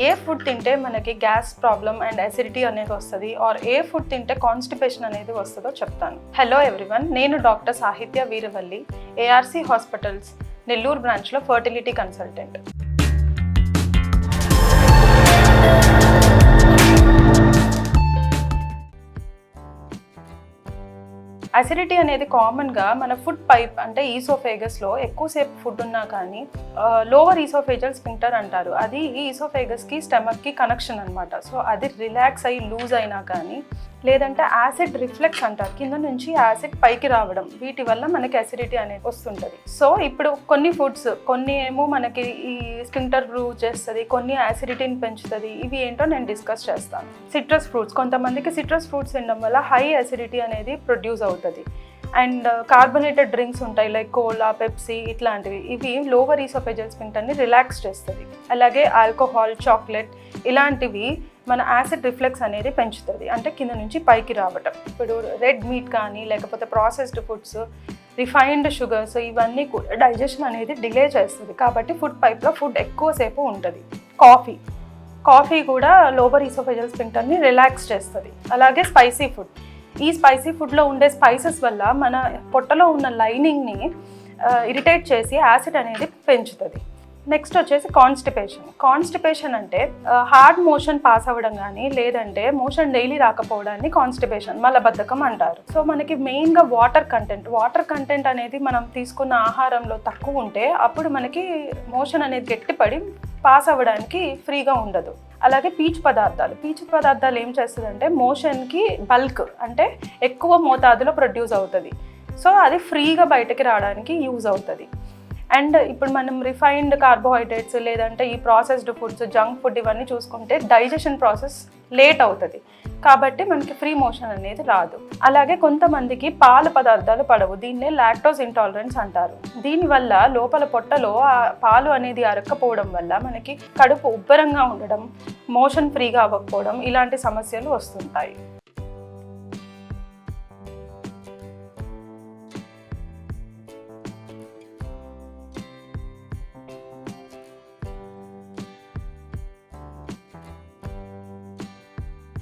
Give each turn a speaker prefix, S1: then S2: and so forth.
S1: ఏ food తింటే మనకి gas problem and acidity అనేది వస్తుంది ఆర్ ఏ ఫుడ్ తింటే కాన్స్టిపేషన్ అనేది వస్తుందో చెప్తాను. హలో ఎవ్రీవన్, నేను డాక్టర్ సాహిత్య వీరవల్లి, ఏఆర్సి హాస్పిటల్స్ నెల్లూరు బ్రాంచ్లో ఫర్టిలిటీ కన్సల్టెంట్. అసిడిటీ అనేది కామన్గా మన ఫుడ్ పైప్ అంటే ఈసోఫేగస్లో ఎక్కువసేపు ఫుడ్ ఉన్నా కానీ లోవర్ ఈసోఫేజల్ స్ఫింక్టర్ అంటారు. అది ఈ ఈసోఫేగస్కి స్టమక్కి కనెక్షన్ అనమాట. సో అది రిలాక్స్ అయ్యి లూజ్ అయినా కానీ, లేదంటే యాసిడ్ రిఫ్లెక్స్ అంటారు, కింద నుంచి యాసిడ్ పైకి రావడం, వీటి వల్ల మనకి అసిడిటీ అనేది వస్తుంటుంది. సో ఇప్పుడు కొన్ని ఫుడ్స్, కొన్ని ఏమో మనకి ఈ స్ఫింక్టర్ ప్రూవ్ చేస్తుంది, కొన్ని యాసిడిటీని పెంచుతుంది. ఇవి ఏంటో నేను డిస్కస్ చేస్తాను. సిట్రస్ ఫ్రూట్స్, కొంతమందికి సిట్రస్ ఫ్రూట్స్ తినడం వల్ల హై అసిడిటీ అనేది ప్రొడ్యూస్ అవుతుంది. అండ్ కార్బోనేటెడ్ డ్రింక్స్ ఉంటాయి లైక్ కోలా, పెప్సీ ఇట్లాంటివి, ఇవి లోవర్ ఈసోఫేజల్ స్ఫింక్టర్ని రిలాక్స్ చేస్తుంది. అలాగే ఆల్కహాల్, చాక్లెట్ ఇలాంటివి మన యాసిడ్ రిఫ్లెక్స్ అనేది పెంచుతుంది, అంటే కింద నుంచి పైకి రావటం. ఇప్పుడు రెడ్ మీట్ కానీ లేకపోతే ప్రాసెస్డ్ ఫుడ్స్, రిఫైన్డ్ షుగర్స్, ఇవన్నీ కూడా డైజెషన్ అనేది డిలే చేస్తుంది. కాబట్టి ఫుడ్ పైప్లో ఫుడ్ ఎక్కువసేపు ఉంటుంది. కాఫీ కూడా లోవర్ ఈసోఫేజల్ స్ఫింక్టర్ని రిలాక్స్ చేస్తుంది. అలాగే స్పైసీ ఫుడ్, ఈ స్పైసీ ఫుడ్లో ఉండే స్పైసెస్ వల్ల మన పొట్టలో ఉన్న లైనింగ్ని ఇరిటేట్ చేసి యాసిడ్ అనేది పెంచుతుంది. నెక్స్ట్ వచ్చేసి కాన్స్టిపేషన్ అంటే హార్డ్ మోషన్ పాస్ అవ్వడం కానీ, లేదంటే మోషన్ డైలీ రాకపోవడాన్ని కాన్స్టిపేషన్, మలబద్ధకం అంటారు. సో మనకి మెయిన్గా వాటర్ కంటెంట్ అనేది మనం తీసుకున్న ఆహారంలో తక్కువ ఉంటే అప్పుడు మనకి మోషన్ అనేది గట్టిపడి పాస్ అవ్వడానికి ఫ్రీగా ఉండదు. అలాగే పీచు పదార్థాలు ఏం చేస్తుందంటే మోషన్కి బల్క్ అంటే ఎక్కువ మోతాదులో ప్రొడ్యూస్ అవుతుంది. సో అది ఫ్రీగా బయటకి రావడానికి యూజ్ అవుతుంది. అండ్ ఇప్పుడు మనం రిఫైన్డ్ కార్బోహైడ్రేట్స్, లేదంటే ఈ ప్రాసెస్డ్ ఫుడ్స్, జంక్ ఫుడ్ ఇవన్నీ చూసుకుంటే డైజెషన్ ప్రాసెస్ లేట్ అవుతుంది, కాబట్టి మనకి ఫ్రీ మోషన్ అనేది రాదు. అలాగే కొంతమందికి పాల పదార్థాలు పడవు, దీన్నే లాక్టోస్ ఇంటాలరెన్స్ అంటారు. దీనివల్ల లోపల పొట్టలో ఆ పాలు అనేది అరక్కపోవడం వల్ల మనకి కడుపు ఉబ్బరంగా ఉండడం, మోషన్ ఫ్రీగా అవ్వకపోవడం, ఇలాంటి సమస్యలు వస్తుంటాయి.